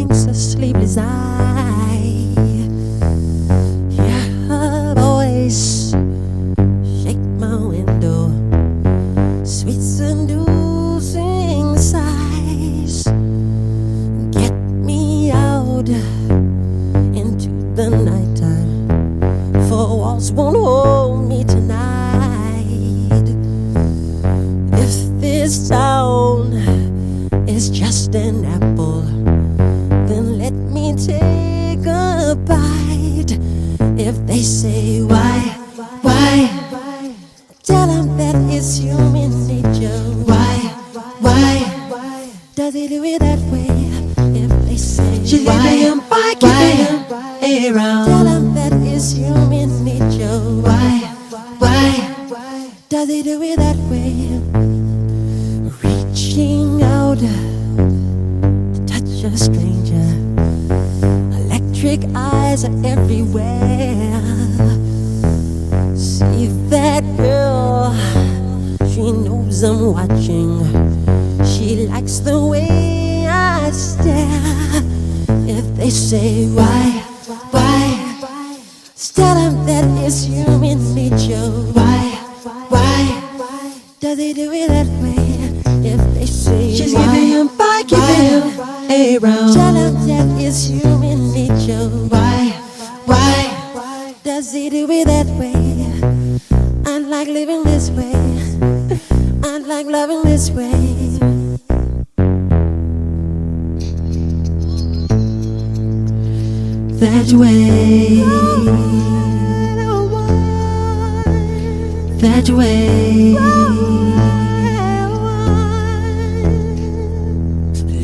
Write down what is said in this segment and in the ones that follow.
winks a sleepless eye. Your voice shake my window, sweet seducing sighs. Get me out into the nighttime, for walls won't hold me tonight. If this town is just an apple, then let me take a bite. If they say why, tell them that it's human nature. Why does he do it that way? If they say she's giving him by keeping him around, tell them that it's human nature. why Does he do it that way? Reaching out to touch a stranger, electric eyes are everywhere. See that girl, she knows I'm watching. She likes the way I stare. If they say why, tell them that it's human nature. Why does he do it that way? If they say she's why, giving him by keeping him around, tell them that it's human nature. why Does he do it that way? I like living this way. I like loving this way. that way, that way.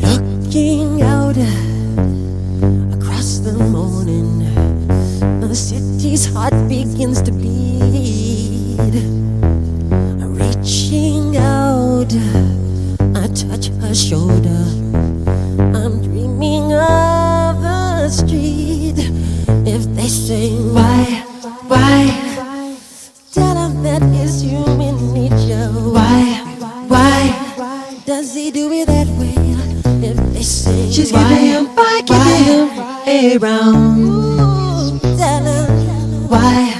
Looking out across the morning, the city's heart begins to beat. Reaching out, I touch her shoulder. I'm dreaming of the street. If they say why, tell them that it's human nature. Why does he do it that way? If they say She's giving him by keeping him around, ooh, tell them why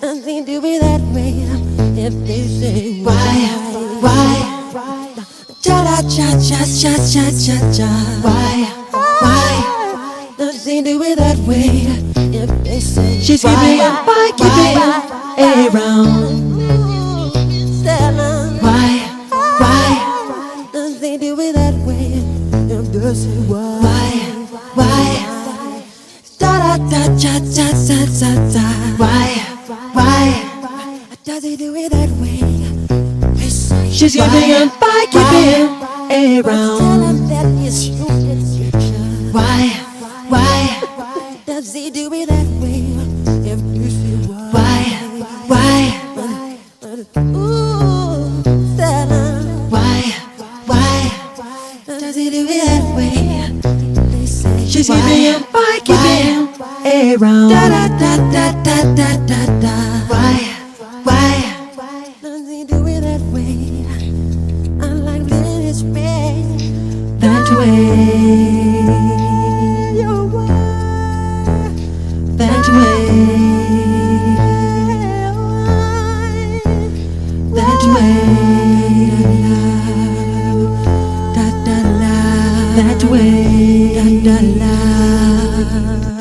does he do it that way? If they say why cha cha cha cha cha cha cha, why does he do it that way? If they say she's giving him by keeping him around, ooh, tell them why does he do it that way? If they say why da da da cha cha cha cha cha, why does he do it that way? They say she's giving him by keeping him tell around, him that it's human nature. why Does he do it that way? If you say why ooh, tell him does he do it that way? They say she's giving him by keeping him around, da da da da da da da da. why Does he do it that way? I like living his way. that way, Your way. that way, that way, Da da la. that way, Da da la.